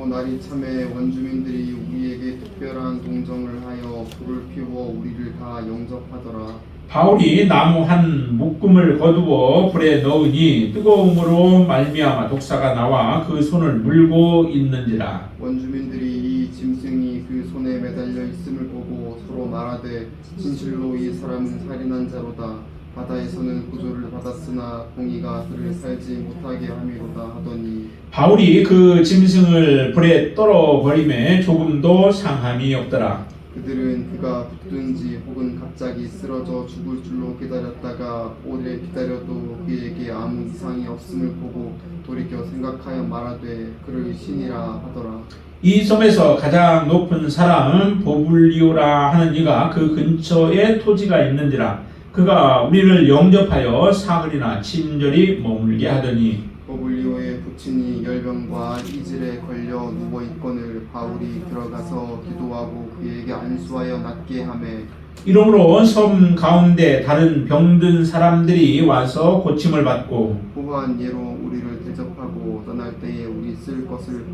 날이 참에 원주민들이 우리에게 특별한 동정을 하여 불을 피워 우리를 다 영접하더라. 바울이 나무 한 묶음을 거두어 불에 넣으니 뜨거움으로 말미암아 독사가 나와 그 손을 물고 있는지라. 원주민들이 이 짐승이 그 손에 매달려 있음을 보고 서로 말하되 진실로 이 사람은 살인한 자로다. 바다에서는 구조를 받았으나 공의가 그를 살지 못하게 함이로다 하더니 바울이 그 짐승을 불에 떨어 버림에 조금도 상함이 없더라. 그들은 그가 붙든지 혹은 갑자기 쓰러져 죽을 줄로 기다렸다가 오래 기다려도 그에게 아무 이상이 없음을 보고 돌이켜 생각하여 말하되 그를 신이라 하더라. 이 섬에서 가장 높은 사람은 보블리오라 하는 이가 그 근처에 토지가 있는지라. 그가 우리를 영접하여 사흘이나 친절히 머물게 하더니 보블리오의 부친이 열병과 이질에 걸려 누워 있거늘 바울이 들어가서 기도하고 그에게 안수하여 낫게 하매 이러므로 섬 가운데 다른 병든 사람들이 와서 고침을 받고 후한 예로 우리를 대접하고 떠날 때에 우리 쓸 것을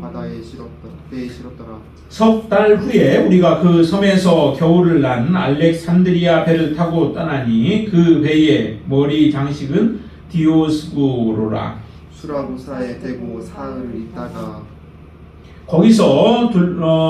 배에 실었더라. 석 달 후에 우리가 그 섬에서 겨울을 난 알렉산드리아 배를 타고 떠나니 그 배의 머리 장식은 디오스구로라. 수라구사에 대고 사흘을 있다가 거기서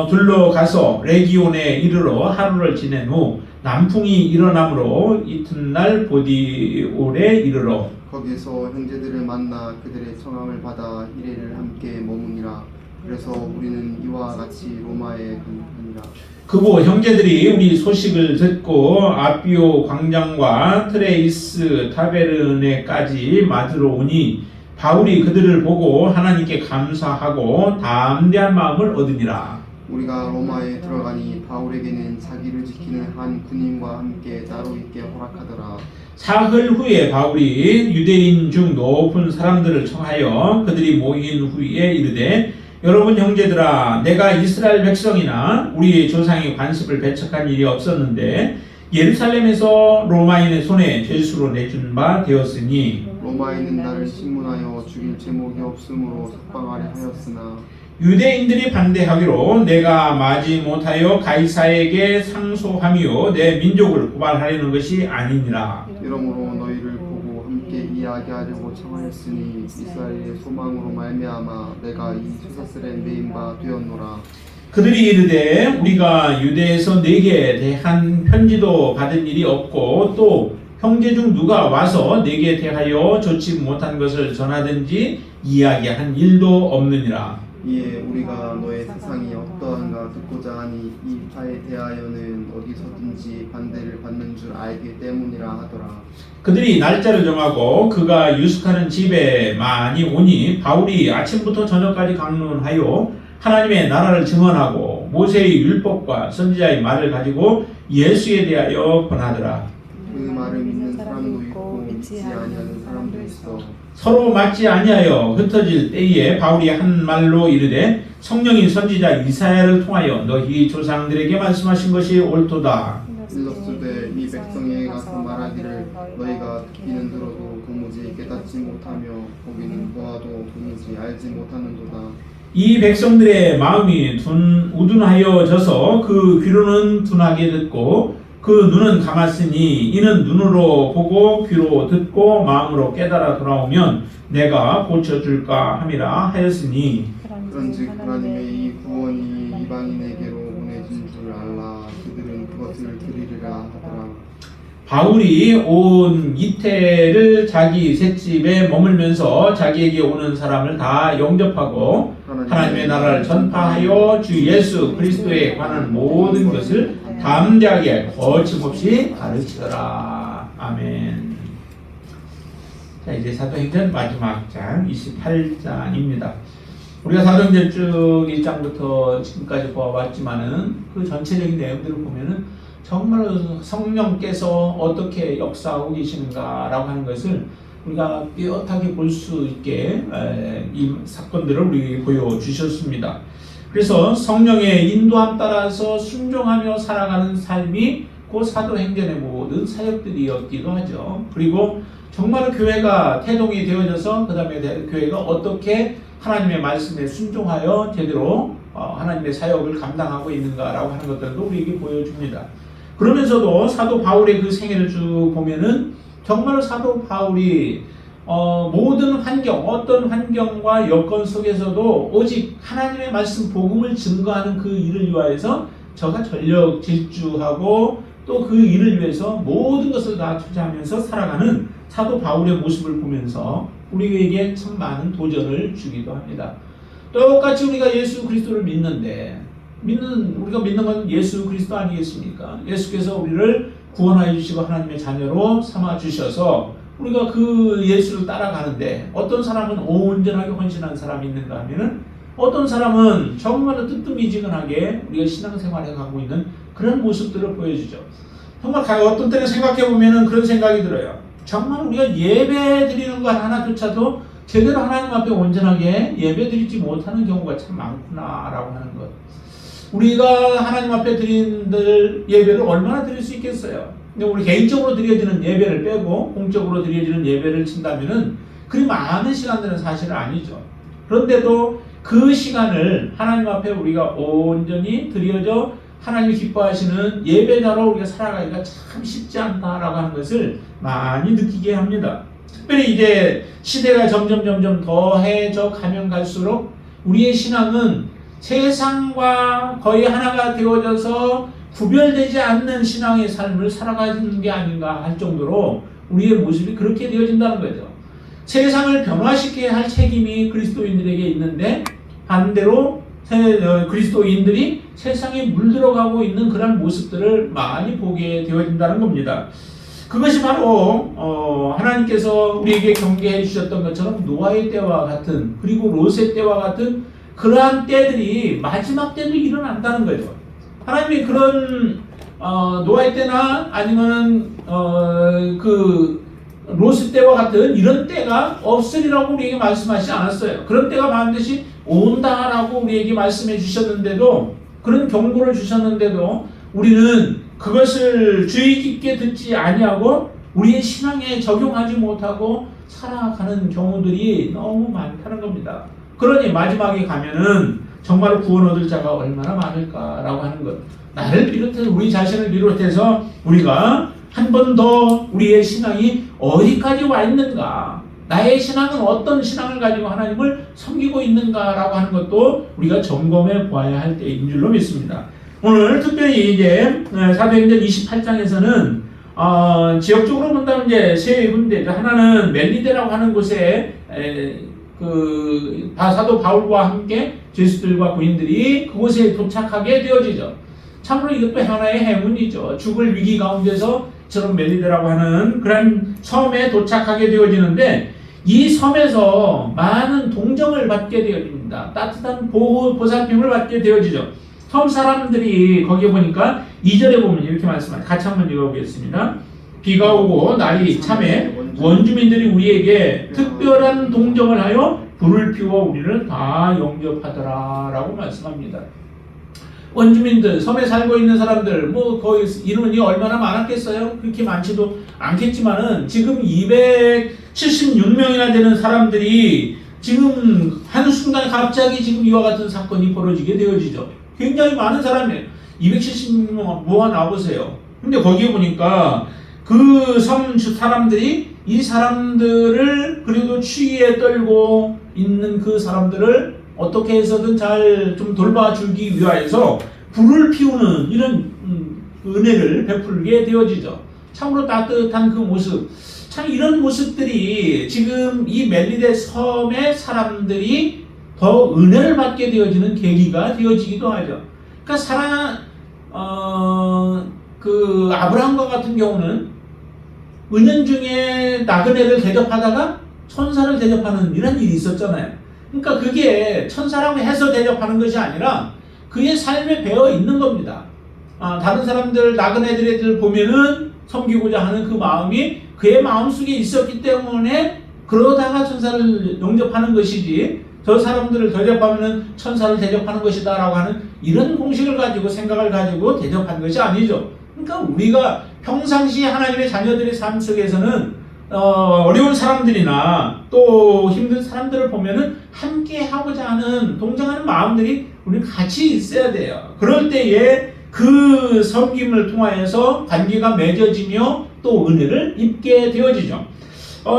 둘러가서 레기온에 이르러 하루를 지낸 후 남풍이 일어나므로 이튿날 보디올에 이르러 거기서 형제들을 만나 그들의 청함을 받아 이래를 함께 머무니라. 그래서 우리는 이와 같이 로마에 가니라. 그후 형제들이 우리 소식을 듣고 아비오 광장과 트레이스 타베르네까지 맞으러 오니 바울이 그들을 보고 하나님께 감사하고 담대한 마음을 얻으니라. 우리가 로마에 들어가니 바울에게는 자기를 지키는 한 군인과 함께 따로 있게 허락하더라. 사흘 후에 바울이 유대인 중 높은 사람들을 청하여 그들이 모인 후에 이르되 여러분 형제들아, 내가 이스라엘 백성이나 우리의 조상의 관습을 배척한 일이 없었는데 예루살렘에서 로마인의 손에 죄수로 내준 바 되었으니 로마인은 나를 신문하여 죽일 제목이 없으므로 석방하려 하였으나 유대인들이 반대하기로 내가 마지 못하여 가이사에게 상소하며 내 민족을 고발하려는 것이 아니니라. 이러므로 너희를 보고 함께 이야기하려고 청하였으니 이스라엘의 소망으로 말미암아 내가 이 쇠사슬에 매인 바 되었노라. 그들이 이르되 우리가 유대에서 네게 대한 편지도 받은 일이 없고 또 형제 중 누가 와서 네게 대하여 좋지 못한 것을 전하든지 이야기한 일도 없느니라. 이에 우리가 너의 세상이 어떠한가 듣고자 하니 이 바에 대하여는 어디서든지 반대를 받는 줄 알기 때문이라 하더라. 그들이 날짜를 정하고 그가 유숙하는 집에 많이 오니 바울이 아침부터 저녁까지 강론하여 하나님의 나라를 증언하고 모세의 율법과 선지자의 말을 가지고 예수에 대하여 권하더라. 그 말을 믿는 사람도 있고 믿지 아니하는 사람도 있어. 서로 맞지 아니하여 흩어질 때에 바울이 한 말로 이르되 성령이 선지자 이사야를 통하여 너희 조상들에게 말씀하신 것이 옳도다. 일러스되 이 백성에게 가서 말하기를 너희가 듣기는 들어도 도무지 깨닫지 못하며 보기는 보아도 도무지 알지 못하는도다. 이 백성들의 마음이 우둔하여져서 그 귀로는 둔하게 듣고 그 눈은 감았으니 이는 눈으로 보고 귀로 듣고 마음으로 깨달아 돌아오면 내가 고쳐줄까 함이라 하였으니 그런즉 하나님의 이 구원이 이방인에게로 보내진 줄 알라. 그들은 그것을 들으리라 하더라. 바울이 온 이태를 자기 셋집에 머물면서 자기에게 오는 사람을 다 영접하고 하나님의 나라를 전파하여 주 예수 그리스도에 관한 모든 것을 담대하게 거침없이 가르치더라. 아멘. 자, 이제 사도행전 마지막 장 28장입니다. 우리가 사도행전 쭉 1장부터 지금까지 보아왔지만은 그 전체적인 내용들을 보면은 정말로 성령께서 어떻게 역사하고 계시는가라고 하는 것을 우리가 뼈하게 볼 수 있게 이 사건들을 우리에게 보여주셨습니다. 그래서 성령의 인도함 따라서 순종하며 살아가는 삶이 그 사도행전의 모든 사역들이었기도 하죠. 그리고 정말 교회가 태동이 되어져서 그 다음에 교회가 어떻게 하나님의 말씀에 순종하여 제대로 하나님의 사역을 감당하고 있는가라고 하는 것들도 우리에게 보여줍니다. 그러면서도 사도 바울의 그 생애를 쭉 보면은 정말 사도 바울이 모든 환경, 어떤 환경과 여건 속에서도 오직 하나님의 말씀 복음을 증거하는 그 일을 위하여서 저가 전력 질주하고 또 그 일을 위해서 모든 것을 다 투자하면서 살아가는 사도 바울의 모습을 보면서 우리에게 참 많은 도전을 주기도 합니다. 똑같이 우리가 예수 그리스도를 믿는데 우리가 믿는 건 예수 그리스도 아니겠습니까? 예수께서 우리를 구원하여 주시고 하나님의 자녀로 삼아 주셔서 우리가 그 예수를 따라가는데 어떤 사람은 온전하게 헌신한 사람이 있는가 하면은 어떤 사람은 정말로 뜨뜻미지근하게 우리가 신앙생활에 가고 있는 그런 모습들을 보여주죠. 정말 어떤 때는 생각해 보면은 그런 생각이 들어요. 정말 우리가 예배 드리는 것 하나조차도 제대로 하나님 앞에 온전하게 예배 드리지 못하는 경우가 참 많구나라고 하는 것. 우리가 하나님 앞에 드리는 예배를 얼마나 드릴 수 있겠어요? 우리 개인적으로 드려지는 예배를 빼고 공적으로 드려지는 예배를 친다면은 그리 많은 시간들은 사실은 아니죠. 그런데도 그 시간을 하나님 앞에 우리가 온전히 드려져 하나님이 기뻐하시는 예배자로 우리가 살아가기가 참 쉽지 않다라고 하는 것을 많이 느끼게 합니다. 특별히 이제 시대가 점점 더해져 가면 갈수록 우리의 신앙은 세상과 거의 하나가 되어져서 구별되지 않는 신앙의 삶을 살아가는 게 아닌가 할 정도로 우리의 모습이 그렇게 되어진다는 거죠. 세상을 변화시켜야 할 책임이 그리스도인들에게 있는데 반대로 그리스도인들이 세상에 물들어가고 있는 그런 모습들을 많이 보게 되어진다는 겁니다. 그것이 바로 하나님께서 우리에게 경계해 주셨던 것처럼 노아의 때와 같은 그리고 롯의 때와 같은 그러한 때들이 마지막 때도 일어난다는 거죠. 하나님이 그런 노아의 때나 아니면 그 롯의 때와 같은 이런 때가 없으리라고 우리에게 말씀하시지 않았어요. 그런 때가 반드시 온다라고 우리에게 말씀해 주셨는데도 그런 경고를 주셨는데도 우리는 그것을 주의 깊게 듣지 아니하고 우리의 신앙에 적용하지 못하고 살아가는 경우들이 너무 많다는 겁니다. 그러니 마지막에 가면은 정말 구원 얻을 자가 얼마나 많을까라고 하는 것. 나를 비롯해서 우리 자신을 비롯해서 우리가 한 번 더 우리의 신앙이 어디까지 와 있는가, 나의 신앙은 어떤 신앙을 가지고 하나님을 섬기고 있는가라고 하는 것도 우리가 점검해 보아야 할 때인 줄로 믿습니다. 오늘 특별히 이제 사도행전 28장에서는 지역적으로 본다면 이제 세 군데, 하나는 멜리데라고 하는 곳에 그 사도 바울과 함께 제수들과 고인들이 그곳에 도착하게 되어지죠. 참으로 이것도 하나의 행운이죠. 죽을 위기 가운데서 저런 멜리데라고 하는 그런 섬에 도착하게 되어지는데 이 섬에서 많은 동정을 받게 되어집니다. 따뜻한 보살핌을 받게 되어지죠. 섬 사람들이 거기에 보니까 2절에 보면 이렇게 말씀합니다. 같이 한번 읽어보겠습니다. 비가 오고 날이 참해 원주민들이 우리에게 특별한 동정을 하여 불을 피워 우리를 다 영접하더라 라고 말씀합니다. 원주민들, 섬에 살고 있는 사람들, 뭐 거의 인원이 얼마나 많았겠어요? 그렇게 많지도 않겠지만은 지금 276명이나 되는 사람들이 지금 한순간 갑자기 지금 이와 같은 사건이 벌어지게 되어지죠. 굉장히 많은 사람이에요. 276명 모아 나와보세요. 근데 거기에 보니까 그 섬 사람들이 이 사람들을 그래도 추위에 떨고 있는 그 사람들을 어떻게 해서든 잘 좀 돌봐주기 위하여서 불을 피우는 이런 은혜를 베풀게 되어지죠. 참으로 따뜻한 그 모습, 참 이런 모습들이 지금 이 멜리데 섬의 사람들이 더 은혜를 받게 되어지는 계기가 되어지기도 하죠. 그러니까 그 아브라함과 같은 경우는 은연중에 나그네를 대접하다가 천사를 대접하는 이런 일이 있었잖아요. 그러니까 그게 천사라고 해서 대접하는 것이 아니라 그의 삶에 배어 있는 겁니다. 다른 사람들, 나그네들을 보면은 섬기고자 하는 그 마음이 그의 마음속에 있었기 때문에 그러다가 천사를 영접하는 것이지 저 사람들을 대접하면은 천사를 대접하는 것이다 라고 하는 이런 공식을 가지고 생각을 가지고 대접한 것이 아니죠. 그러니까 우리가 평상시 하나님의 자녀들의 삶 속에서는 어려운 사람들이나 또 힘든 사람들을 보면은 함께 하고자 하는 동정하는 마음들이 우리 같이 있어야 돼요. 그럴 때에 그 섬김을 통하여서 관계가 맺어지며 또 은혜를 입게 되어지죠.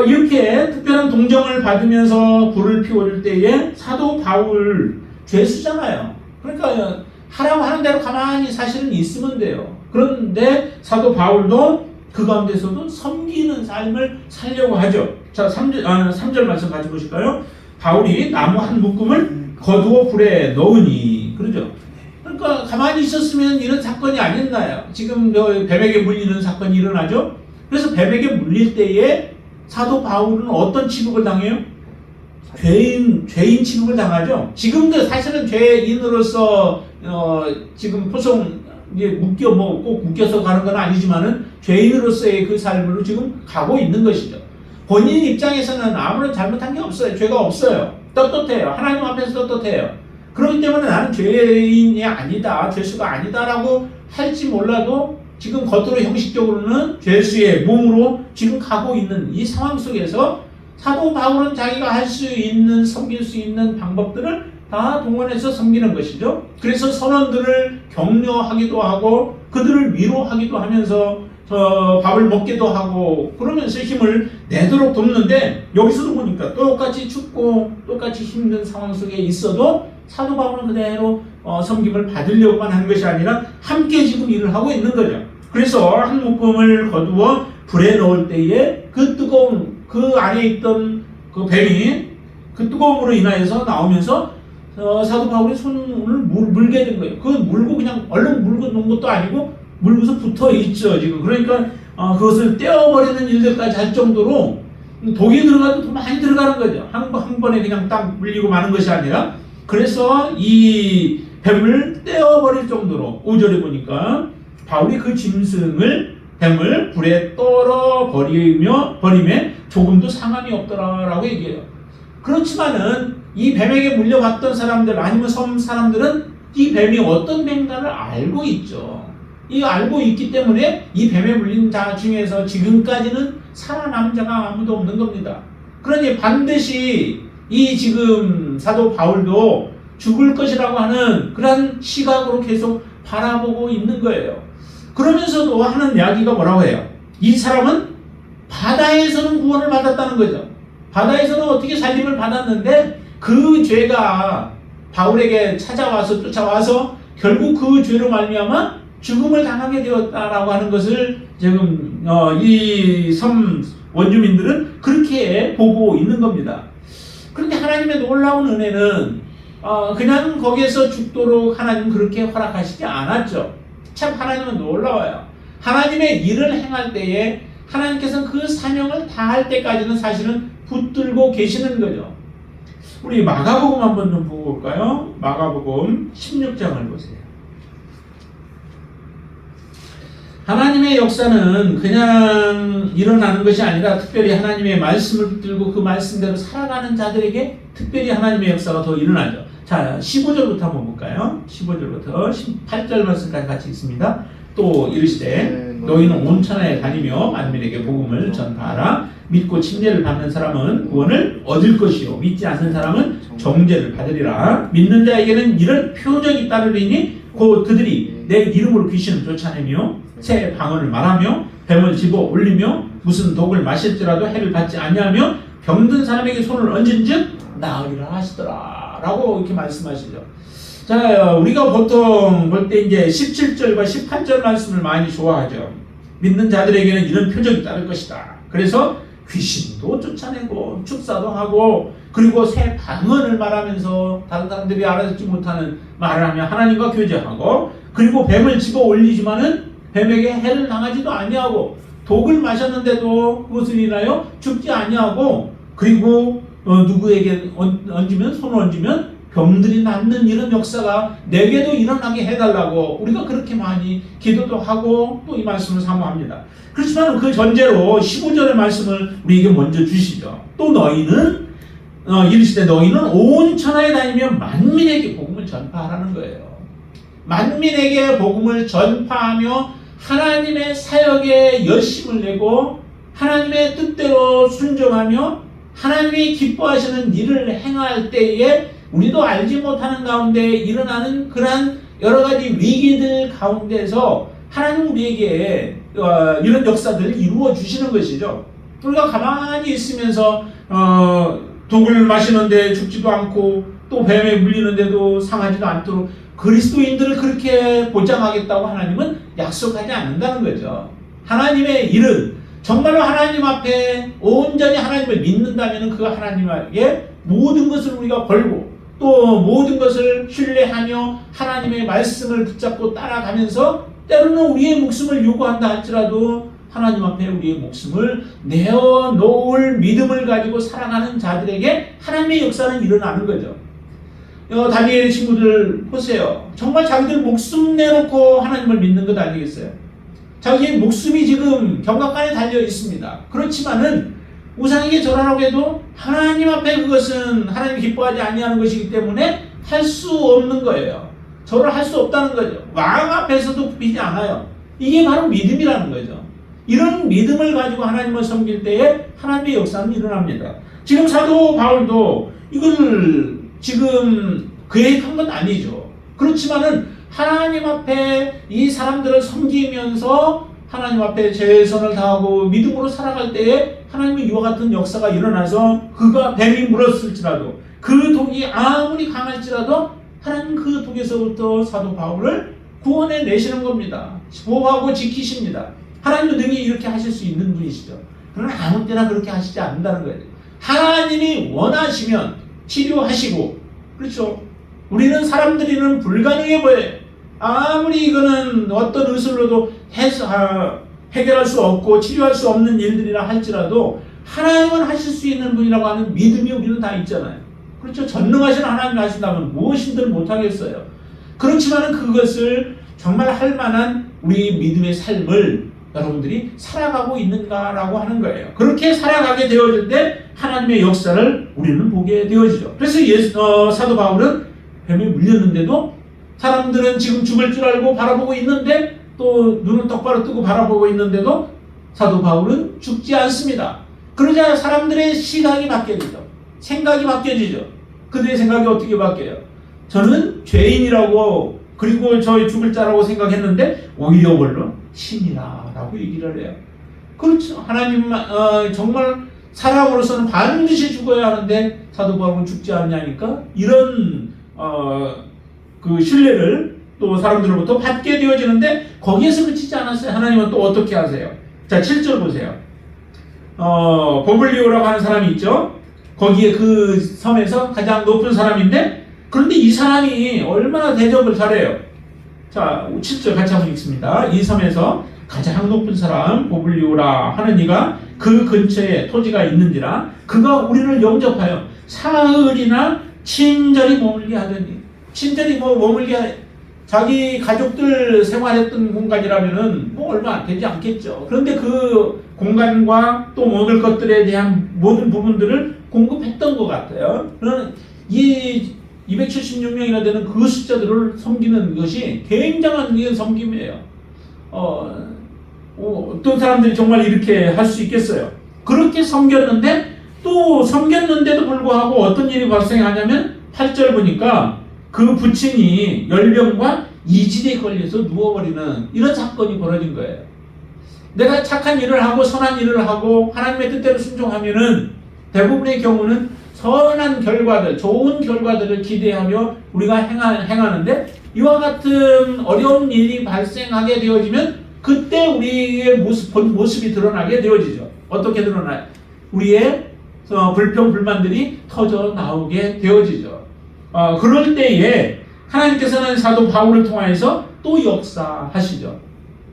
이렇게 특별한 동정을 받으면서 불을 피워줄 때에 사도 바울 죄수잖아요. 그러니까 하라고 하는 대로 가만히 사실은 있으면 돼요. 그런데 사도 바울도 그 가운데서도 섬기는 삶을 살려고 하죠. 자, 3절 말씀 같이 보실까요? 바울이 나무 한 묶음을 거두어 불에 넣으니, 그러죠. 그러니까 가만히 있었으면 이런 사건이 아니었나요? 지금 뱀에게 물리는 사건이 일어나죠. 그래서 뱀에게 물릴 때에 사도 바울은 어떤 취급을 당해요? 죄인 취급을 당하죠. 지금도 사실은 죄인으로서 지금 포송 이제 꼭 묶여서 가는 건 아니지만은 죄인으로서의 그 삶으로 지금 가고 있는 것이죠. 본인 입장에서는 아무런 잘못한 게 없어요. 죄가 없어요. 떳떳해요. 하나님 앞에서 떳떳해요. 그렇기 때문에 나는 죄인이 아니다, 죄수가 아니다라고 할지 몰라도 지금 겉으로 형식적으로는 죄수의 몸으로 지금 가고 있는 이 상황 속에서 사도 바울은 자기가 할 수 있는, 섬길 수 있는 방법들을 다 동원해서 섬기는 것이죠. 그래서 선원들을 격려하기도 하고 그들을 위로하기도 하면서 밥을 먹기도 하고 그러면서 힘을 내도록 돕는데, 여기서도 보니까 똑같이 춥고 똑같이 힘든 상황 속에 있어도 사도 바울은 그대로 섬김을 받으려고만 하는 것이 아니라 함께 지금 일을 하고 있는 거죠. 그래서 한 묶음을 거두어 불에 넣을 때에 그 뜨거운, 그 안에 있던 그 뱀이 그 뜨거움으로 인하여서 나오면서 사도 바울의 손을 물게 된 거예요. 그 물고 그냥 얼른 물고 놓은 것도 아니고 물고서 붙어 있죠 지금. 그러니까 그것을 떼어버리는 일들까지 할 정도로 독이 들어가도 더 많이 들어가는 거죠. 한 번에 그냥 딱 물리고 마는 것이 아니라. 그래서 이 뱀을 떼어버릴 정도로 5절에 보니까 바울이 그 짐승을 뱀을 불에 떨어 버림에 조금도 상함이 없더라라고 얘기해요. 그렇지만은 이 뱀에게 물려봤던 사람들 아니면 섬 사람들은 이 뱀이 어떤 뱀인가를 알고 있죠. 이 알고 있기 때문에 이 뱀에 물린 자 중에서 지금까지는 살아남은 자가 아무도 없는 겁니다. 그러니 반드시 이 지금 사도 바울도 죽을 것이라고 하는 그런 시각으로 계속 바라보고 있는 거예요. 그러면서도 하는 이야기가 뭐라고 해요? 이 사람은 바다에서는 구원을 받았다는 거죠. 바다에서는 어떻게 살림을 받았는데 그 죄가 바울에게 쫓아와서 결국 그 죄로 말미암아 죽음을 당하게 되었다라고 하는 것을 지금 이 섬 원주민들은 그렇게 보고 있는 겁니다. 그런데 하나님의 놀라운 은혜는 그냥 거기에서 죽도록 하나님 그렇게 허락하시지 않았죠. 참 하나님은 놀라워요. 하나님의 일을 행할 때에 하나님께서는 그 사명을 다할 때까지는 사실은 붙들고 계시는 거죠. 우리 마가복음 한번 좀 보고 볼까요? 마가복음 16장을 보세요. 하나님의 역사는 그냥 일어나는 것이 아니라 특별히 하나님의 말씀을 붙들고 그 말씀대로 살아가는 자들에게 특별히 하나님의 역사가 더 일어나죠. 자, 15절부터 한번 볼까요? 15절부터 18절 말씀까지 같이 읽습니다. 또 이르시되 너희는 온 천하에 다니며 만민에게 복음을 전파하라. 믿고 침례를 받는 사람은 구원을 얻을 것이요 믿지 않는 사람은 정죄를 받으리라. 믿는 자에게는 이런 표적이 따르리니 곧 그들이 내 이름으로 귀신을 쫓아내며 새 방언을 말하며 뱀을 집어 올리며 무슨 독을 마실지라도 해를 받지 아니하며 병든 사람에게 손을 얹은즉 나으리라 하시더라 라고 이렇게 말씀하시죠. 자, 우리가 보통 볼 때 이제 17절과 18절 말씀을 많이 좋아하죠. 믿는 자들에게는 이런 표적이 따를 것이다. 그래서 귀신도 쫓아내고 축사도 하고 그리고 새 방언을 말하면서 다른 사람들이 알아듣지 못하는 말을 하며 하나님과 교제하고 그리고 뱀을 집어 올리지만은 뱀에게 해를 당하지도 아니하고 독을 마셨는데도 그것을 인하여 죽지 아니하고 그리고 누구에게 얹으면 손을 얹으면 병들이 낫는 이런 역사가 내게도 일어나게 해달라고 우리가 그렇게 많이 기도도 하고 또 이 말씀을 사모합니다. 그렇지만 그 전제로 15절의 말씀을 우리에게 먼저 주시죠. 또 너희는 이르시되 너희는 온 천하에 다니며 만민에게 복음을 전파하라는 거예요. 만민에게 복음을 전파하며 하나님의 사역에 열심을 내고 하나님의 뜻대로 순종하며 하나님이 기뻐하시는 일을 행할 때에 우리도 알지 못하는 가운데 일어나는 그러한 여러 가지 위기들 가운데서 하나님 우리에게 이런 역사들을 이루어 주시는 것이죠. 우리가 가만히 있으면서 독을 마시는데 죽지도 않고 또 뱀에 물리는데도 상하지도 않도록 그리스도인들을 그렇게 보장하겠다고 하나님은 약속하지 않는다는 거죠. 하나님의 일은 정말로 하나님 앞에 온전히 하나님을 믿는다면 그 하나님에게 모든 것을 우리가 걸고 또 모든 것을 신뢰하며 하나님의 말씀을 붙잡고 따라가면서 때로는 우리의 목숨을 요구한다 할지라도 하나님 앞에 우리의 목숨을 내어놓을 믿음을 가지고 살아가는 자들에게 하나님의 역사는 일어나는 거죠. 다니엘의 친구들 보세요. 정말 자기들 목숨 내놓고 하나님을 믿는 것 아니겠어요? 자기의 목숨이 지금 경각간에 달려 있습니다. 그렇지만은 우상에게 절하라고 해도 하나님 앞에 그것은 하나님 기뻐하지 아니하는 것이기 때문에 할 수 없는 거예요. 절을 할 수 없다는 거죠. 왕 앞에서도 굽히지 않아요. 이게 바로 믿음이라는 거죠. 이런 믿음을 가지고 하나님을 섬길 때에 하나님의 역사는 일어납니다. 지금 사도 바울도 이걸 지금 계획한 건 아니죠. 그렇지만은 하나님 앞에 이 사람들을 섬기면서 하나님 앞에 최선을 다하고 믿음으로 살아갈 때에 하나님의 이와 같은 역사가 일어나서 그가 뱀이 물었을지라도 그 독이 아무리 강할지라도 하나님 그 독에서부터 사도 바울을 구원해 내시는 겁니다. 보호하고 지키십니다. 하나님도 능히 이렇게 하실 수 있는 분이시죠. 그러나 아무 때나 그렇게 하시지 않는다는 거예요. 하나님이 원하시면 치료하시고, 그렇죠. 우리는 사람들이는 불가능해 보여요. 아무리 이거는 어떤 의술로도 해결할 수 없고 치료할 수 없는 일들이라 할지라도 하나님은 하실 수 있는 분이라고 하는 믿음이 우리는 다 있잖아요. 그렇죠. 전능하신 하나님이 하신다면 무엇이든 못하겠어요. 그렇지만 그것을 정말 할 만한 우리 믿음의 삶을 여러분들이 살아가고 있는가라고 하는 거예요. 그렇게 살아가게 되어질 때 하나님의 역사를 우리는 보게 되어지죠. 그래서 사도 바울은 뱀에 물렸는데도 사람들은 지금 죽을 줄 알고 바라보고 있는데 또 눈은 똑바로 뜨고 바라보고 있는데도 사도 바울은 죽지 않습니다. 그러자 사람들의 시각이 바뀌어지죠. 생각이 바뀌어지죠. 그들의 생각이 어떻게 바뀌어요? 저는 죄인이라고 그리고 저희 죽을 자라고 생각했는데 오히려 뭘로? 신이라 라고 얘기를 해요. 그렇죠. 하나님 정말 사람으로서는 반드시 죽어야 하는데 사도 바울은 죽지 않냐니까 이런 그 신뢰를 또 사람들로부터 받게 되어지는데 거기에서 그치지 않았어요. 하나님은 또 어떻게 하세요? 자, 7절 보세요. 보블리오라고 하는 사람이 있죠. 거기에 그 섬에서 가장 높은 사람인데 그런데 이 사람이 얼마나 대접을 잘해요. 자, 7절 같이 한번 읽습니다. 이 섬에서 가장 높은 사람 보블리오라 하는 이가 그 근처에 토지가 있는지라 그가 우리를 영접하여 사흘이나 친절히 머물게 하더니 친절히 머물게 자기 가족들 생활했던 공간이라면은 얼마 되지 않겠죠. 그런데 그 공간과 또 먹을 것들에 대한 모든 부분들을 공급했던 것 같아요. 그러나 이 276명이나 되는 그 숫자들을 섬기는 것이 굉장한 섬김이에요. 어떤 사람들이 정말 이렇게 할 수 있겠어요. 그렇게 섬겼는데 또 섬겼는데도 불구하고 어떤 일이 발생하냐면 8절 보니까 그 부친이 열병과 이질에 걸려서 누워버리는 이런 사건이 벌어진 거예요. 내가 착한 일을 하고 선한 일을 하고 하나님의 뜻대로 순종하면은 대부분의 경우는 선한 결과들, 좋은 결과들을 기대하며 우리가 행하는데 이와 같은 어려운 일이 발생하게 되어지면 그때 우리의 본 모습이 드러나게 되어지죠. 어떻게 드러나요? 우리의 불평, 불만들이 터져 나오게 되어지죠. 그럴 때에 하나님께서는 사도 바울을 통하여서 또 역사하시죠.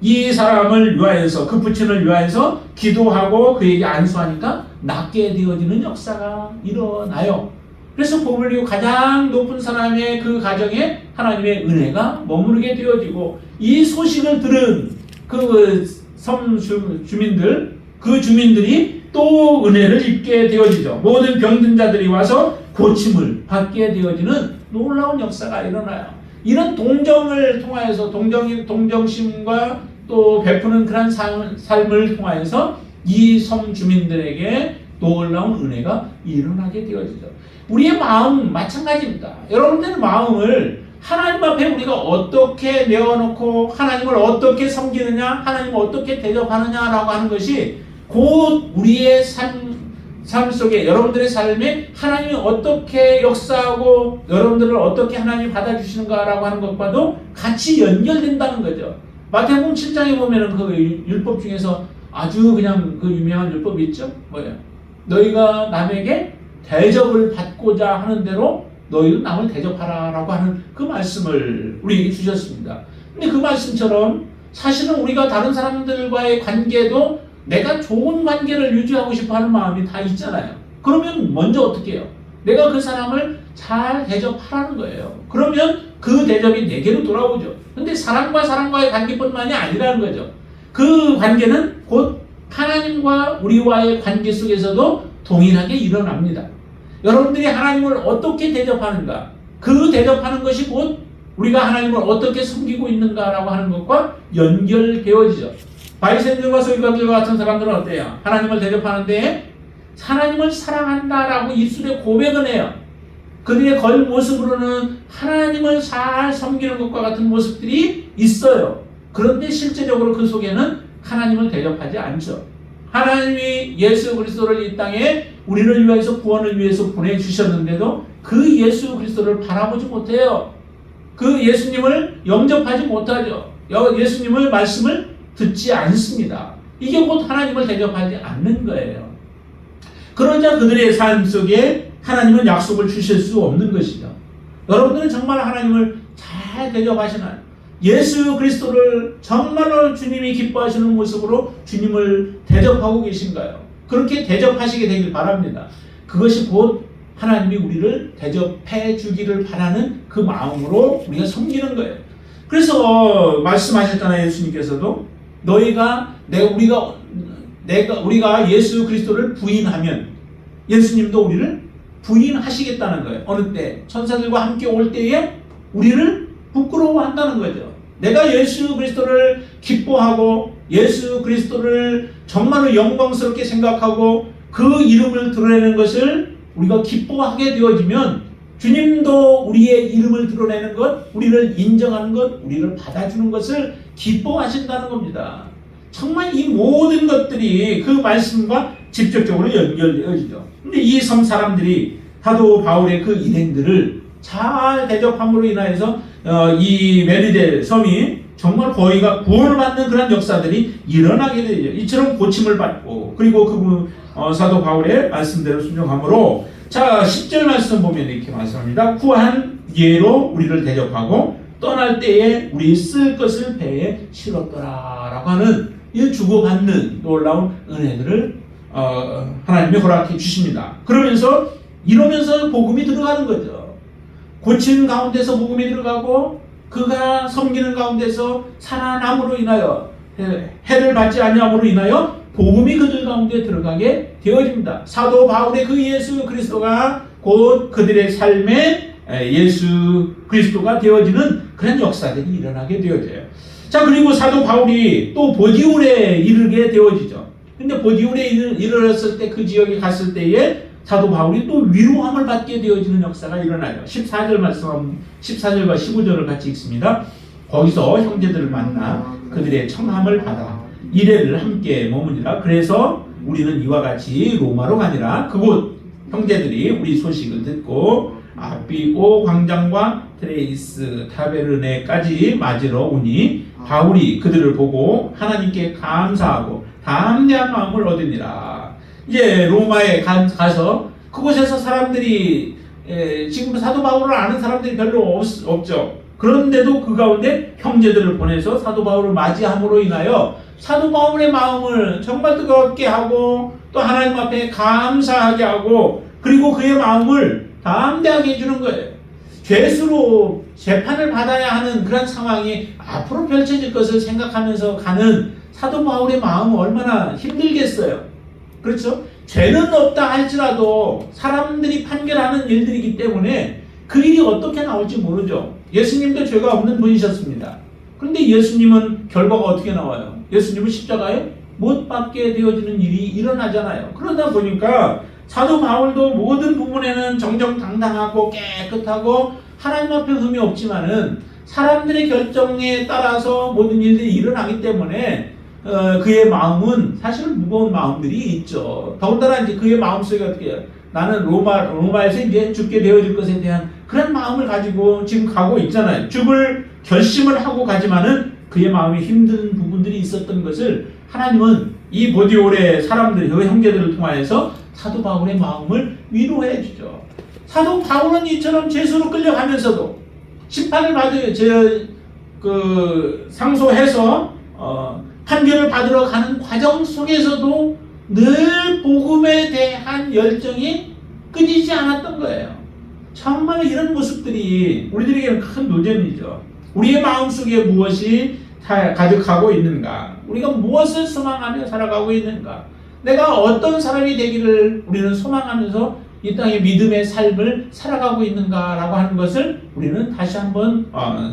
이 사람을 위하여서 그 부친을 위하여서 기도하고 그에게 안수하니까 낫게 되어지는 역사가 일어나요. 그래서 보블리오 가장 높은 사람의 그 가정에 하나님의 은혜가 머무르게 되어지고 이 소식을 들은 그 섬 주민들 그 주민들이 또 은혜를 입게 되어지죠. 모든 병든 자들이 와서 고침을 받게 되어지는 놀라운 역사가 일어나요. 이런 동정을 통하여서 동정심과 또 베푸는 그런 삶을 통하여서 이 섬 주민들에게 놀라운 은혜가 일어나게 되어지죠. 우리의 마음 마찬가지입니다. 여러분들의 마음을 하나님 앞에 우리가 어떻게 내어놓고 하나님을 어떻게 섬기느냐, 하나님을 어떻게 대접하느냐라고 하는 것이 곧 우리의 삶 속에 여러분들의 삶에 하나님이 어떻게 역사하고 여러분들을 어떻게 하나님이 받아주시는가라고 하는 것과도 같이 연결된다는 거죠. 마태복음 7장에 보면은 그 율법 중에서 아주 그냥 그 유명한 율법이 있죠. 뭐예요? 너희가 남에게 대접을 받고자 하는 대로 너희도 남을 대접하라라고 하는 그 말씀을 우리에게 주셨습니다. 근데 그 말씀처럼 사실은 우리가 다른 사람들과의 관계도 내가 좋은 관계를 유지하고 싶어 하는 마음이 다 있잖아요. 그러면 먼저 어떻게 해요? 내가 그 사람을 잘 대접하라는 거예요. 그러면 그 대접이 내게로 돌아오죠. 근데 사람과 사람과의 관계뿐만이 아니라는 거죠. 그 관계는 곧 하나님과 우리와의 관계 속에서도 동일하게 일어납니다. 여러분들이 하나님을 어떻게 대접하는가, 그 대접하는 것이 곧 우리가 하나님을 어떻게 섬기고 있는가라고 하는 것과 연결되어지죠. 바리새인들과 서기관들과 같은 사람들은 어때요? 하나님을 대접하는데 하나님을 사랑한다라고 입술에 고백은 해요. 그들의 겉모습으로는 하나님을 잘 섬기는 것과 같은 모습들이 있어요. 그런데 실제적으로 그 속에는 하나님을 대접하지 않죠. 하나님이 예수 그리스도를 이 땅에 우리를 위해서 구원을 위해서 보내주셨는데도 그 예수 그리스도를 바라보지 못해요. 그 예수님을 영접하지 못하죠. 예수님의 말씀을 듣지 않습니다. 이게 곧 하나님을 대접하지 않는 거예요. 그러자 그들의 삶 속에 하나님은 약속을 주실 수 없는 것이죠. 여러분들은 정말 하나님을 잘 대접하시나요? 예수 그리스도를 정말로 주님이 기뻐하시는 모습으로 주님을 대접하고 계신가요? 그렇게 대접하시게 되길 바랍니다. 그것이 곧 하나님이 우리를 대접해 주기를 바라는 그 마음으로 우리가 섬기는 거예요. 그래서 말씀하셨잖아요. 예수님께서도 우리가 예수 그리스도를 부인하면 예수님도 우리를 부인하시겠다는 거예요. 어느 때? 천사들과 함께 올 때에 우리를 부끄러워한다는 거죠. 내가 예수 그리스도를 기뻐하고 예수 그리스도를 정말로 영광스럽게 생각하고 그 이름을 드러내는 것을 우리가 기뻐하게 되어지면 주님도 우리의 이름을 드러내는 것, 우리를 인정하는 것, 우리를 받아주는 것을 기뻐하신다는 겁니다. 정말 이 모든 것들이 그 말씀과 직접적으로 연결되어지죠. 근데 이 섬 사람들이 사도 바울의 그 일행들을 잘 대접함으로 인하여서 이 메리델 섬이 정말 거의가 구원을 받는 그런 역사들이 일어나게 되죠. 이처럼 고침을 받고 그리고 그 사도 바울의 말씀대로 순종함으로 자 10절 말씀 보면 이렇게 말씀합니다. 구한 예로 우리를 대접하고 떠날 때에 우리 쓸 것을 배에 실었더라라고 하는 이 주고받는 놀라운 은혜들을 하나님이 허락해 주십니다. 이러면서 복음이 들어가는 거죠. 고친 가운데서 복음이 들어가고 그가 섬기는 가운데서 살아남으로 인하여 해를 받지 아니함으로 인하여 복음이 그들 가운데 들어가게 되어집니다. 사도 바울의 그 예수 그리스도가 곧 그들의 삶에 예수 그리스도가 되어지는 그런 역사들이 일어나게 되어져요. 자, 그리고 사도 바울이 또 보디올에 이르게 되어지죠. 근데 보디올에 이르렀을 때 그 지역에 갔을 때에 사도 바울이 또 위로함을 받게 되어지는 역사가 일어나요. 14절과 15절을 같이 읽습니다. 거기서 형제들을 만나 그들의 청함을 받아 이래를 함께 머무니라. 그래서 우리는 이와 같이 로마로 가니라. 그곳 형제들이 우리 소식을 듣고 아비오 광장과 트레이스 타베르네까지 맞으러 오니 바울이 그들을 보고 하나님께 감사하고 담대한 마음을 얻으니라. 이제 로마에 가서 그곳에서 사람들이 지금 사도 바울을 아는 사람들이 별로 없죠. 그런데도 그 가운데 형제들을 보내서 사도 바울을 맞이함으로 인하여 사도 바울의 마음을 정말 뜨겁게 하고 또 하나님 앞에 감사하게 하고 그리고 그의 마음을 담대하게 해주는 거예요. 죄수로 재판을 받아야 하는 그런 상황이 앞으로 펼쳐질 것을 생각하면서 가는 사도 바울의 마음은 얼마나 힘들겠어요. 그렇죠? 죄는 없다 할지라도 사람들이 판결하는 일들이기 때문에 그 일이 어떻게 나올지 모르죠. 예수님도 죄가 없는 분이셨습니다. 그런데 예수님은 결과가 어떻게 나와요? 예수님은 십자가에 못 받게 되어지는 일이 일어나잖아요. 그러다 보니까 사도 바울도 모든 부분에는 정정당당하고 깨끗하고 하나님 앞에 흠이 없지만은 사람들의 결정에 따라서 모든 일들이 일어나기 때문에 그의 마음은 사실은 무거운 마음들이 있죠. 더군다나 이제 그의 마음속에 어떻게 해요? 나는 로마에서 이제 죽게 되어질 것에 대한 그런 마음을 가지고 지금 가고 있잖아요. 죽을 결심을 하고 가지만은 그의 마음에 힘든 부분들이 있었던 것을 하나님은 이 보디올의 사람들, 그 형제들을 통하여서 사도 바울의 마음을 위로해 주죠. 사도 바울은 이처럼 죄수로 끌려가면서도 심판을 상소해서 판결을 받으러 가는 과정 속에서도 늘 복음에 대한 열정이 끊이지 않았던 거예요. 정말 이런 모습들이 우리들에게는 큰 노점이죠. 우리의 마음속에 무엇이 가득하고 있는가? 우리가 무엇을 소망하며 살아가고 있는가? 내가 어떤 사람이 되기를 우리는 소망하면서 이 땅의 믿음의 삶을 살아가고 있는가라고 하는 것을 우리는 다시 한번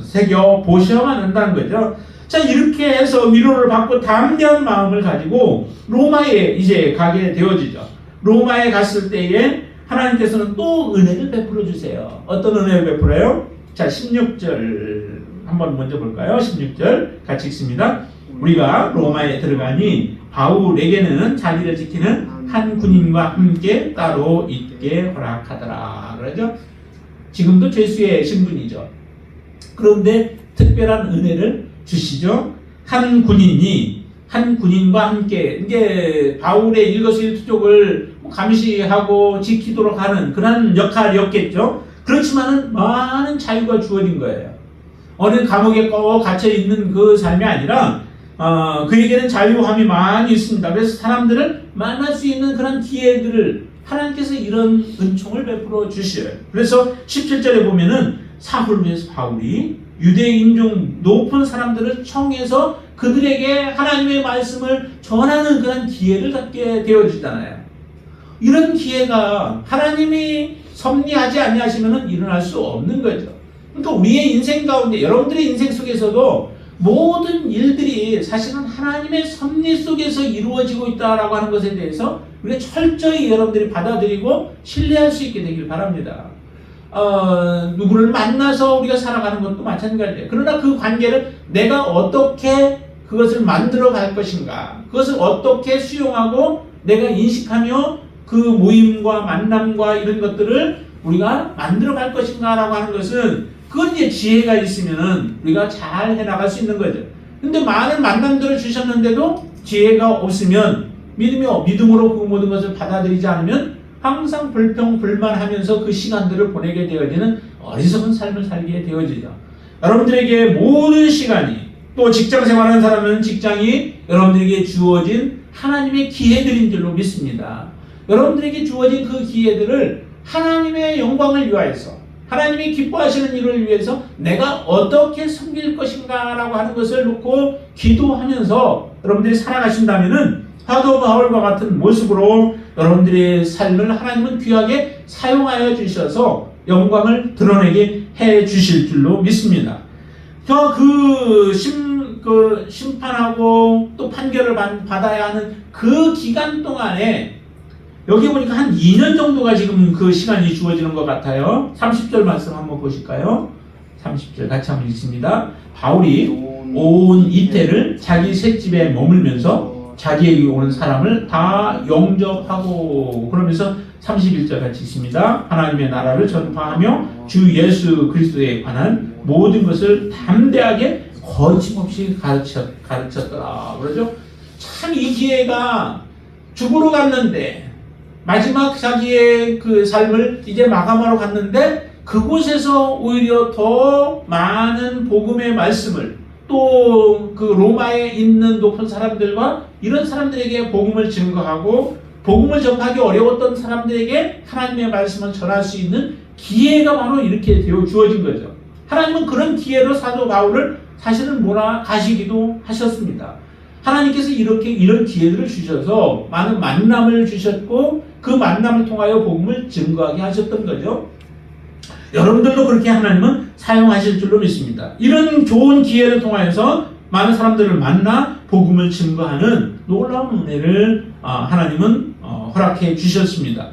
새겨보셔야만 한다는 거죠. 자, 이렇게 해서 위로를 받고 담대한 마음을 가지고 로마에 이제 가게 되어지죠. 로마에 갔을 때에 하나님께서는 또 은혜를 베풀어 주세요. 어떤 은혜를 베풀어요? 자, 16절 한번 먼저 볼까요? 16절 같이 읽습니다. 우리가 로마에 들어가니 바울에게는 자기를 지키는 한 군인과 함께 따로 있게 허락하더라. 그러죠? 지금도 죄수의 신분이죠. 그런데 특별한 은혜를 주시죠. 한 군인과 함께 이제 바울의 일거수일투족을 감시하고 지키도록 하는 그런 역할이었겠죠. 그렇지만은 많은 자유가 주어진 거예요. 어느 감옥에 꼭 갇혀 있는 그 삶이 아니라 그에게는 자유함이 많이 있습니다. 그래서 사람들을 만날 수 있는 그런 기회들을 하나님께서 이런 은총을 베풀어 주셔요. 그래서 17절에 보면은 사울을 위해서 바울이 유대인 중 높은 사람들을 청해서 그들에게 하나님의 말씀을 전하는 그런 기회를 갖게 되어지잖아요. 이런 기회가 하나님이 섭리하지 아니하시면 일어날 수 없는 거죠. 그러니까 우리의 인생 가운데, 여러분들의 인생 속에서도 모든 일들이 사실은 하나님의 섭리 속에서 이루어지고 있다라고 하는 것에 대해서 우리가 철저히 여러분들이 받아들이고 신뢰할 수 있게 되길 바랍니다. 누구를 만나서 우리가 살아가는 것도 마찬가지예요. 그러나 그 관계를 내가 어떻게 그것을 만들어 갈 것인가, 그것을 어떻게 수용하고 내가 인식하며 그 모임과 만남과 이런 것들을 우리가 만들어 갈 것인가라고 하는 것은 그건 이제 지혜가 있으면은 우리가 잘 해나갈 수 있는 거죠. 근데 많은 만남들을 주셨는데도 지혜가 없으면 믿음으로 그 모든 것을 받아들이지 않으면 항상 불평불만하면서 그 시간들을 보내게 되어지는 어리석은 삶을 살게 되어지죠. 여러분들에게 모든 시간이, 또 직장 생활하는 사람은 직장이 여러분들에게 주어진 하나님의 기회들인 줄로 믿습니다. 여러분들에게 주어진 그 기회들을 하나님의 영광을 위하여서, 하나님이 기뻐하시는 일을 위해서 내가 어떻게 섬길 것인가 라고 하는 것을 놓고 기도하면서 여러분들이 살아가신다면은 사도 바울과 같은 모습으로 여러분들의 삶을 하나님은 귀하게 사용하여 주셔서 영광을 드러내게 해 주실 줄로 믿습니다. 심판하고 또 판결을 받아야 하는 그 기간 동안에 여기 보니까 한 2년 정도가 지금 그 시간이 주어지는 것 같아요. 30절 말씀 한번 보실까요? 30절 같이 한번 읽습니다. 바울이 온 이태를 자기 셋집에 머물면서 자기에게 오는 사람을 다 영접하고, 그러면서 31절 같이 있습니다. 하나님의 나라를 전파하며 주 예수 그리스도에 관한 모든 것을 담대하게 거침없이 가르쳤더라. 그러죠? 참 이 기회가 죽으러 갔는데, 마지막 자기의 그 삶을 이제 마감하러 갔는데, 그곳에서 오히려 더 많은 복음의 말씀을, 또 그 로마에 있는 높은 사람들과 이런 사람들에게 복음을 증거하고 복음을 접하기 어려웠던 사람들에게 하나님의 말씀을 전할 수 있는 기회가 바로 이렇게 되어 주어진 거죠. 하나님은 그런 기회로 사도 바울을 사실은 몰아가시기도 하셨습니다. 하나님께서 이런 기회들을 주셔서 많은 만남을 주셨고 그 만남을 통하여 복음을 증거하게 하셨던 거죠. 여러분들도 그렇게 하나님은 사용하실 줄로 믿습니다. 이런 좋은 기회를 통하여서 많은 사람들을 만나 복음을 증거하는 놀라운 은혜를 하나님은 허락해 주셨습니다.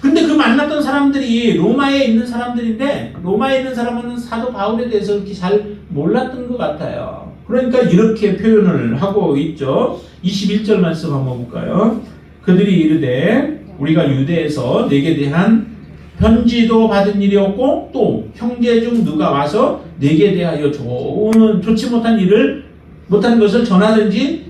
근데 그 만났던 사람들이 로마에 있는 사람들인데 로마에 있는 사람은 사도 바울에 대해서 그렇게 잘 몰랐던 것 같아요. 그러니까 이렇게 표현을 하고 있죠. 21절 말씀 한번 볼까요? 그들이 이르되 우리가 유대에서 내게 대한 편지도 받은 일이 없고 또 형제 중 누가 와서 내게 대하여 좋지 못한 것을 전하든지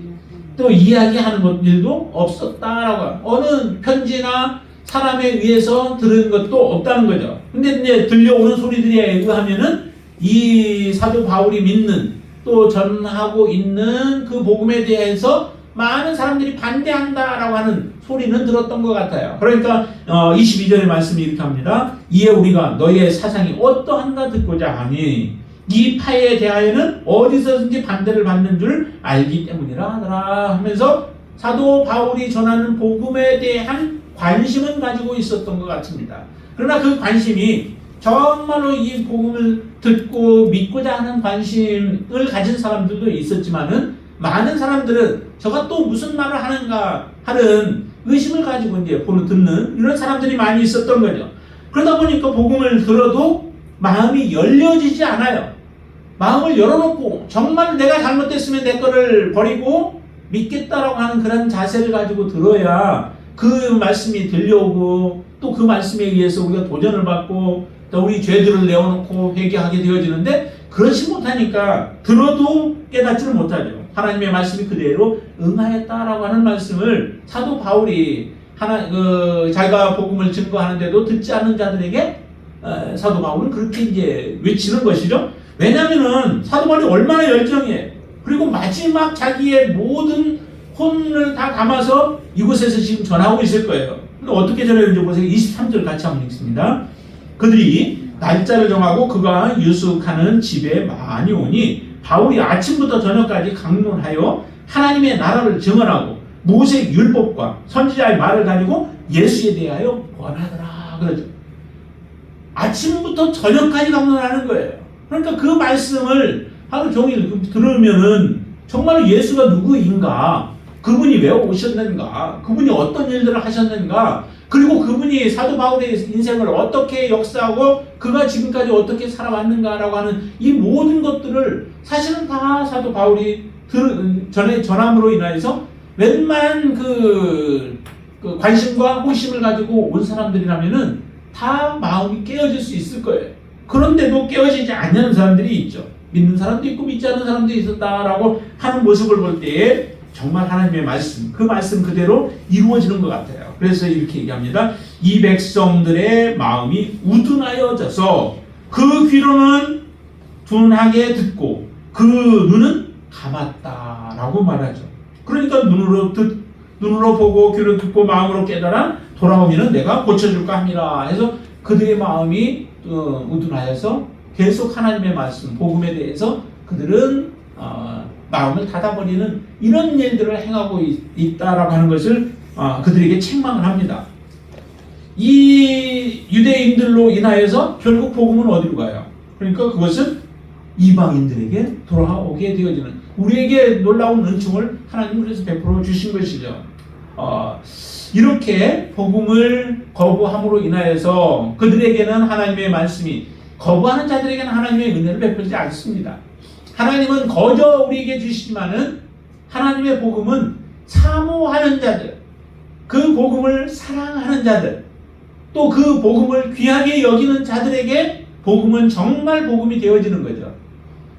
또 이야기하는 일도 없었다라고. 어느 편지나 사람에 의해서 들은 것도 없다는 거죠. 근데 이제 들려오는 소리들에 의하면은 이 사도 바울이 믿는 또 전하고 있는 그 복음에 대해서 많은 사람들이 반대한다라고 하는 소리는 들었던 것 같아요. 그러니까 22절의 말씀이 이렇게 합니다. 이에 우리가 너희의 사상이 어떠한가 듣고자 하니 이 파에 대하여는 어디서든지 반대를 받는 줄 알기 때문이라 하더라 하면서 사도 바울이 전하는 복음에 대한 관심은 가지고 있었던 것 같습니다. 그러나 그 관심이 정말로 이 복음을 듣고 믿고자 하는 관심을 가진 사람들도 있었지만은 많은 사람들은 저가 또 무슨 말을 하는가 하는 의심을 가지고 이제 듣는 이런 사람들이 많이 있었던 거죠. 그러다 보니까 복음을 들어도 마음이 열려지지 않아요. 마음을 열어놓고 정말 내가 잘못됐으면 내 거를 버리고 믿겠다라고 하는 그런 자세를 가지고 들어야 그 말씀이 들려오고 또 그 말씀에 의해서 우리가 도전을 받고 또 우리 죄들을 내어놓고 회개하게 되어지는데 그렇지 못하니까 들어도 깨닫지를 못하죠. 하나님의 말씀이 그대로 응하였다라고 하는 말씀을 사도 바울이 자기가 복음을 증거하는데도 듣지 않는 자들에게 사도 바울은 그렇게 이제 외치는 것이죠. 왜냐하면은 사도 바울이 얼마나 열정해. 그리고 마지막 자기의 모든 혼을 다 담아서 이곳에서 지금 전하고 있을 거예요. 근데 어떻게 전했는지 보세요. 23절 같이 한번 읽습니다. 그들이 날짜를 정하고 그가 유숙하는 집에 많이 오니 바울이 아침부터 저녁까지 강론하여 하나님의 나라를 증언하고 모세 율법과 선지자의 말을 가지고 예수에 대하여 권하더라 그러죠. 아침부터 저녁까지 강론하는 거예요. 그러니까 그 말씀을 하루 종일 들으면은 정말 예수가 누구인가, 그분이 왜 오셨는가, 그분이 어떤 일들을 하셨는가, 그리고 그분이 사도 바울의 인생을 어떻게 역사하고 그가 지금까지 어떻게 살아왔는가라고 하는 이 모든 것들을 사실은 다 사도 바울이 전함으로 인해서 웬만한 그 관심과 호심을 가지고 온 사람들이라면은 다 마음이 깨어질 수 있을 거예요. 그런데도 깨어지지 않는 사람들이 있죠. 믿는 사람도 있고 믿지 않는 사람도 있었다라고 하는 모습을 볼 때에 정말 하나님의 말씀, 그 말씀 그대로 이루어지는 것 같아요. 그래서 이렇게 얘기합니다. 이 백성들의 마음이 우둔하여져서 그 귀로는 둔하게 듣고 그 눈은 감았다라고 말하죠. 그러니까 눈으로 보고 귀로 듣고 마음으로 깨달아 돌아오면 내가 고쳐줄까 함이라 해서 그들의 마음이 우둔하여서 계속 하나님의 말씀, 복음에 대해서 그들은 마음을 닫아버리는 이런 일들을 행하고 있다라고 하는 것을 그들에게 책망을 합니다. 이 유대인들로 인하여서 결국 복음은 어디로 가요? 그러니까 그것은 이방인들에게 돌아오게 되어지는, 우리에게 놀라운 은총을 하나님 그래서 베풀어 주신 것이죠. 이렇게 복음을 거부함으로 인하여서 그들에게는 하나님의 말씀이, 거부하는 자들에게는 하나님의 은혜를 베풀지 않습니다. 하나님은 거저 우리에게 주시지만은 하나님의 복음은 사모하는 자들, 그 복음을 사랑하는 자들, 또 그 복음을 귀하게 여기는 자들에게 복음은 정말 복음이 되어지는 거죠.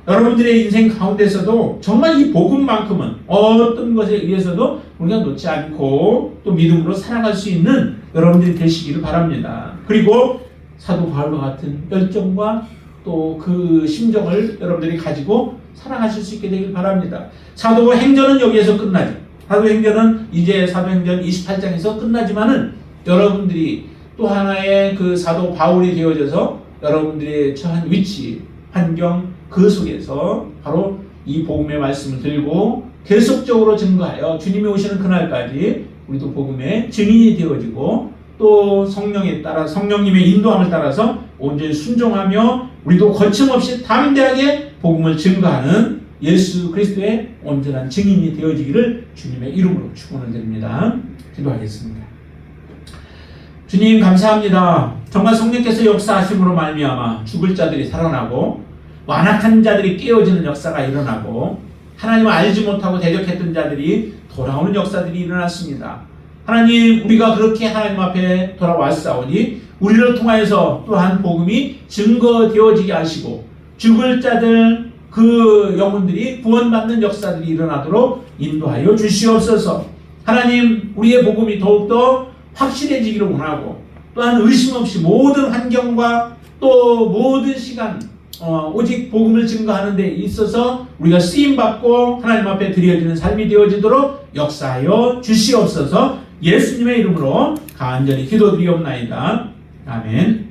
여러분들의 인생 가운데서도 정말 이 복음만큼은 어떤 것에 의해서도 우리가 놓지 않고 또 믿음으로 살아갈 수 있는 여러분들이 되시기를 바랍니다. 그리고 사도 바울과 같은 열정과 또 그 심정을 여러분들이 가지고 살아가실 수 있게 되길 바랍니다. 사도행전은 여기에서 끝나죠. 사도행전은 이제 사도행전 28장에서 끝나지만은 여러분들이 또 하나의 그 사도 바울이 되어져서 여러분들의 처한 위치, 환경 그 속에서 바로 이 복음의 말씀을 들고 계속적으로 증거하여 주님이 오시는 그날까지 우리도 복음의 증인이 되어지고 또 성령에 따라 성령님의 인도함을 따라서 온전히 순종하며 우리도 거침없이 담대하게 복음을 증거하는 예수 그리스도의 온전한 증인이 되어지기를 주님의 이름으로 축원을 드립니다. 기도하겠습니다. 주님 감사합니다. 정말 성령께서 역사하심으로 말미암아 죽을 자들이 살아나고 완악한 자들이 깨어지는 역사가 일어나고 하나님을 알지 못하고 대적했던 자들이 돌아오는 역사들이 일어났습니다. 하나님, 우리가 그렇게 하나님 앞에 돌아왔사오니 우리를 통하여서 또한 복음이 증거되어지게 하시고 죽을 자들 그 영혼들이 구원받는 역사들이 일어나도록 인도하여 주시옵소서. 하나님, 우리의 복음이 더욱더 확실해지기를 원하고 또한 의심 없이 모든 환경과 또 모든 시간 오직 복음을 증거하는 데 있어서 우리가 쓰임받고 하나님 앞에 드려지는 삶이 되어지도록 역사하여 주시옵소서. 예수님의 이름으로 간절히 기도드리옵나이다. 아멘.